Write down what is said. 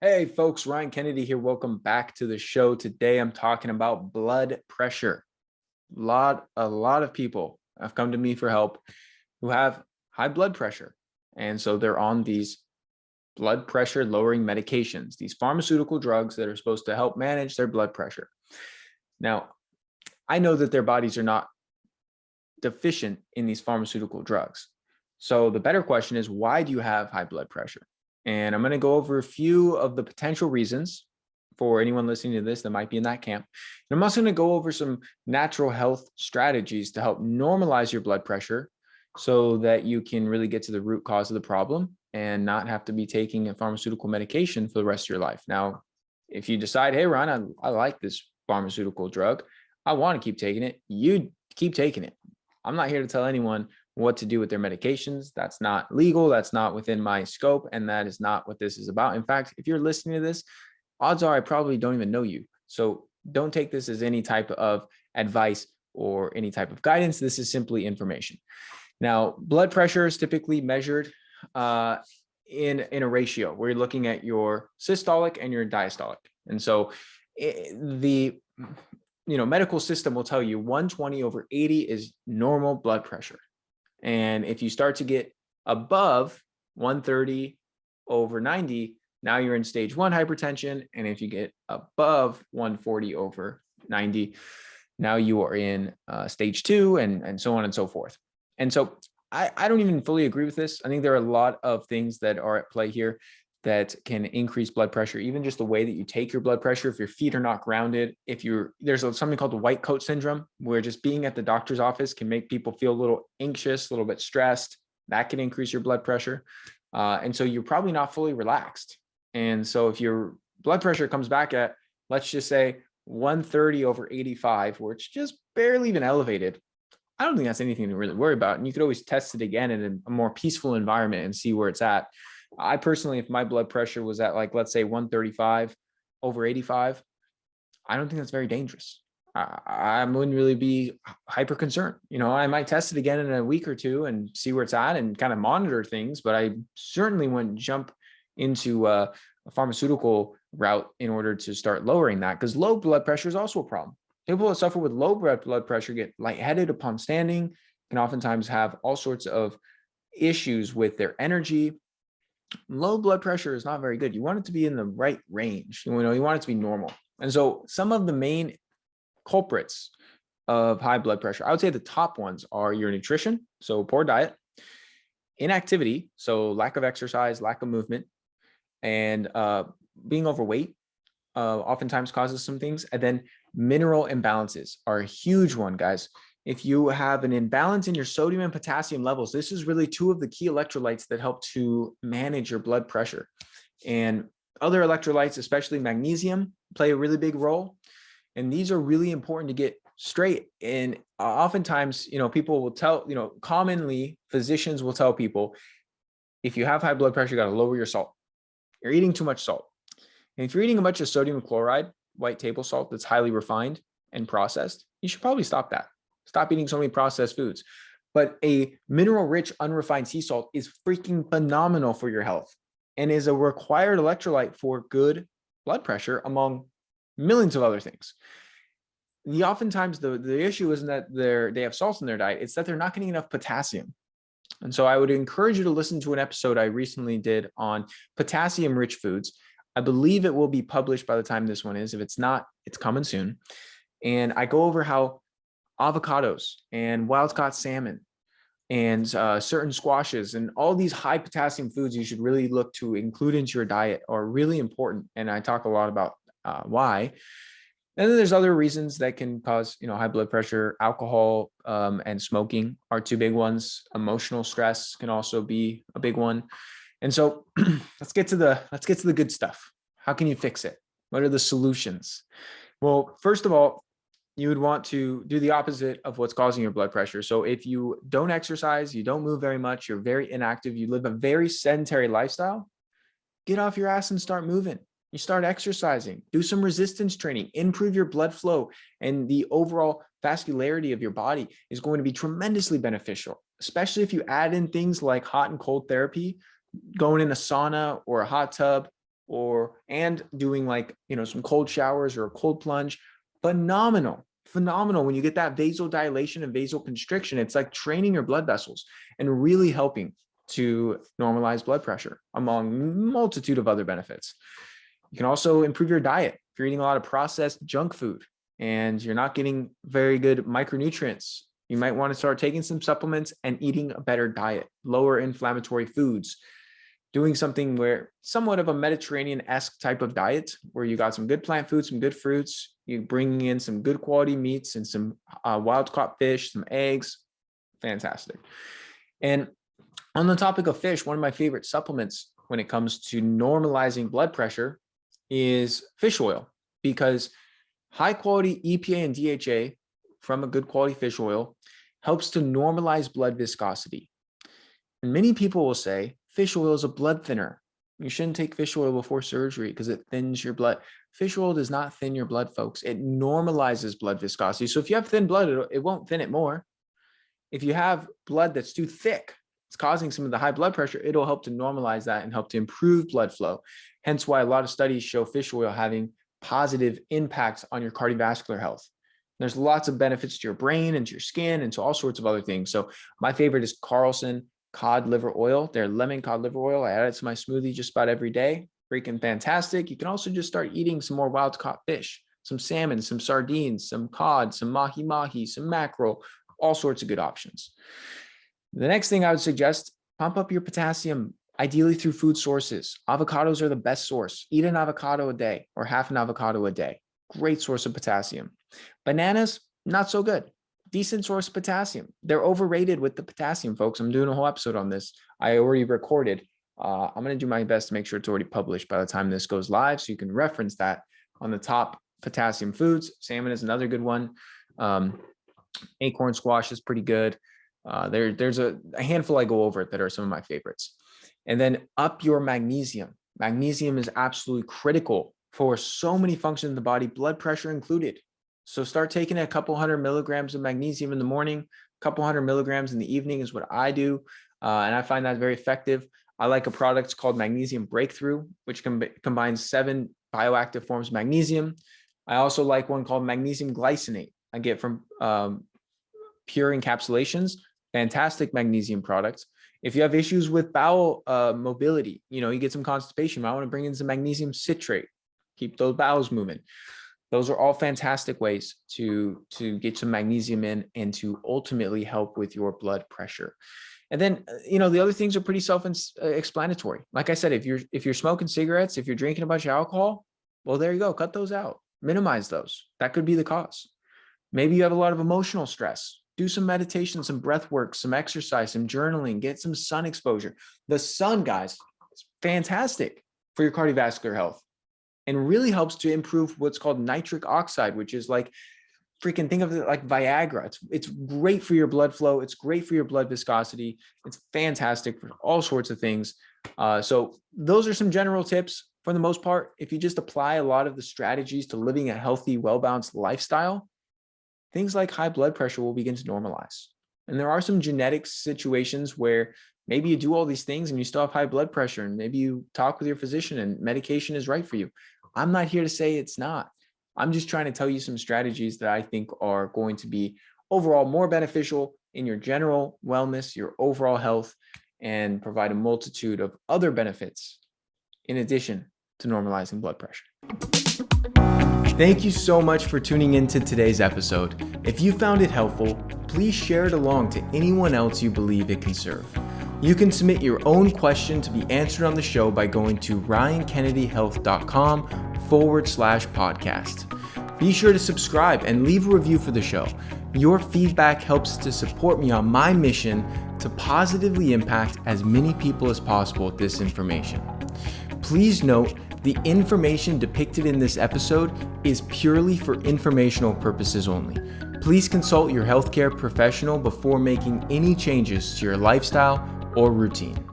Hey folks, Ryan Kennedy here. Welcome back to the show. Today I'm talking about blood pressure. A lot of people have come to me for help who have high blood pressure. And so they're on these blood pressure lowering medications, these pharmaceutical drugs that are supposed to help manage their blood pressure. Now, I know that their bodies are not deficient in these pharmaceutical drugs. So the better question is, why do you have high blood pressure? And I'm going to go over a few of the potential reasons for anyone listening to this that might be in that camp. And I'm also going to go over some natural health strategies to help normalize your blood pressure so that you can really get to the root cause of the problem and not have to be taking a pharmaceutical medication for the rest of your life. Now, if you decide, hey, Ron, I like this pharmaceutical drug, I want to keep taking it, you keep taking it. I'm not here to tell anyone what to do with their medications. That's not legal. That's not within my scope. And that is not what this is about. In fact, if you're listening to this, odds are I probably don't even know you. So don't take this as any type of advice or any type of guidance. This is simply information. Now, blood pressure is typically measured in a ratio where you're looking at your systolic and your diastolic. And so the medical system will tell you 120/80 is normal blood pressure. And if you start to get above 130/90, now you're in stage 1 hypertension. And if you get above 140/90, now you are in stage 2 and so on and so forth. And so I don't even fully agree with this. I think there are a lot of things that are at play here that can increase blood pressure, even just the way that you take your blood pressure. If your feet are not grounded, there's something called the white coat syndrome, where just being at the doctor's office can make people feel a little anxious, a little bit stressed. That can increase your blood pressure. And so you're probably not fully relaxed. And so if your blood pressure comes back at, let's just say 130/85, where it's just barely even elevated, I don't think that's anything to really worry about. And you could always test it again in a more peaceful environment and see where it's at. I personally, if my blood pressure was at, like, let's say 135/85, I don't think that's very dangerous. I wouldn't really be hyper concerned. I might test it again in a week or two and see where it's at and kind of monitor things, but I certainly wouldn't jump into a pharmaceutical route in order to start lowering that, because low blood pressure is also a problem. People that suffer with low blood pressure get lightheaded upon standing, can oftentimes have all sorts of issues with their energy. Low blood pressure is not very good. You want it to be in the right range. You want it to be normal. And so some of the main culprits of high blood pressure, I would say the top ones are your nutrition, so poor diet, inactivity, so lack of exercise, lack of movement, and being overweight oftentimes causes some things. And then mineral imbalances are a huge one, guys. If you have an imbalance in your sodium and potassium levels, this is really two of the key electrolytes that help to manage your blood pressure. And other electrolytes, especially magnesium, play a really big role. And these are really important to get straight. And oftentimes, people will commonly physicians will tell people, if you have high blood pressure, you got to lower your salt. You're eating too much salt. And if you're eating a bunch of sodium chloride, white table salt that's highly refined and processed, you should probably stop that. Stop eating so many processed foods. But a mineral-rich, unrefined sea salt is freaking phenomenal for your health and is a required electrolyte for good blood pressure, among millions of other things. Oftentimes, the issue isn't that they have salts in their diet, it's that they're not getting enough potassium. And so I would encourage you to listen to an episode I recently did on potassium-rich foods. I believe it will be published by the time this one is. If it's not, it's coming soon. And I go over how avocados and wild-caught salmon and certain squashes and all these high potassium foods you should really look to include into your diet are really important. And I talk a lot about why. And then there's other reasons that can cause, high blood pressure. Alcohol and smoking are two big ones. Emotional stress can also be a big one. And so let's get to the good stuff. How can you fix it? What are the solutions? Well, first of all, you would want to do the opposite of what's causing your blood pressure. So if you don't exercise, you don't move very much, you're very inactive, you live a very sedentary lifestyle, get off your ass and start moving. You start exercising, do some resistance training, improve your blood flow, and the overall vascularity of your body is going to be tremendously beneficial, especially if you add in things like hot and cold therapy, going in a sauna or a hot tub, and doing like, some cold showers or a cold plunge. Phenomenal when you get that vasodilation and vasoconstriction. It's like training your blood vessels and really helping to normalize blood pressure, among multitude of other benefits. You can also improve your diet. If you're eating a lot of processed junk food and you're not getting very good micronutrients, you might want to start taking some supplements and eating a better diet, lower inflammatory foods, doing something where somewhat of a Mediterranean-esque type of diet, where you got some good plant foods, some good fruits, you bringing in some good quality meats and some wild-caught fish, some eggs. Fantastic. And on the topic of fish, one of my favorite supplements when it comes to normalizing blood pressure is fish oil, because high quality EPA and DHA from a good quality fish oil helps to normalize blood viscosity. And many people will say fish oil is a blood thinner. You shouldn't take fish oil before surgery because it thins your blood. Fish oil does not thin your blood, folks. It normalizes blood viscosity. So if you have thin blood, it won't thin it more. If you have blood that's too thick, it's causing some of the high blood pressure, it'll help to normalize that and help to improve blood flow. Hence why a lot of studies show fish oil having positive impacts on your cardiovascular health. There's lots of benefits to your brain and to your skin and to all sorts of other things. So my favorite is Carlson cod liver oil. Their lemon cod liver oil. I add it to my smoothie just about every day. Freaking fantastic. You can also just start eating some more wild caught fish, some salmon, some sardines, some cod, some mahi-mahi, some mackerel, all sorts of good options. The next thing I would suggest, pump up your potassium, ideally through food sources. Avocados are the best source. Eat an avocado a day or half an avocado a day. Great source of potassium. Bananas, not so good. Decent source of potassium. They're overrated with the potassium, folks. I'm doing a whole episode on this. I already recorded. I'm going to do my best to make sure it's already published by the time this goes live, so you can reference that on the top potassium foods. Salmon is another good one. Acorn squash is pretty good. There's a handful I go over it that are some of my favorites. And then up your magnesium. Magnesium is absolutely critical for so many functions in the body, blood pressure included. So start taking a couple 100 milligrams of magnesium in the morning, a couple 100 milligrams in the evening is what I do. And I find that very effective. I like a product called Magnesium Breakthrough, which combines 7 bioactive forms of magnesium. I also like one called Magnesium Glycinate. I get from Pure Encapsulations, fantastic magnesium products. If you have issues with bowel mobility, you get some constipation, you might want to bring in some magnesium citrate, keep those bowels moving. Those are all fantastic ways to get some magnesium in and to ultimately help with your blood pressure. And then, the other things are pretty self-explanatory. Like I said, if you're smoking cigarettes, if you're drinking a bunch of alcohol, well, there you go. Cut those out. Minimize those. That could be the cause. Maybe you have a lot of emotional stress. Do some meditation, some breath work, some exercise, some journaling, get some sun exposure. The sun, guys, is fantastic for your cardiovascular health and really helps to improve what's called nitric oxide, which is like freaking, think of it like Viagra. It's great for your blood flow. It's great for your blood viscosity. It's fantastic for all sorts of things. So those are some general tips. For the most part, if you just apply a lot of the strategies to living a healthy, well-balanced lifestyle, things like high blood pressure will begin to normalize. And there are some genetic situations where maybe you do all these things and you still have high blood pressure, and maybe you talk with your physician and medication is right for you. I'm not here to say it's not. I'm just trying to tell you some strategies that I think are going to be overall more beneficial in your general wellness, your overall health, and provide a multitude of other benefits in addition to normalizing blood pressure. Thank you so much for tuning into today's episode. If you found it helpful, please share it along to anyone else you believe it can serve. You can submit your own question to be answered on the show by going to ryankennedyhealth.com/podcast. Be sure to subscribe and leave a review for the show. Your feedback helps to support me on my mission to positively impact as many people as possible with this information. Please note, the information depicted in this episode is purely for informational purposes only. Please consult your healthcare professional before making any changes to your lifestyle or routine.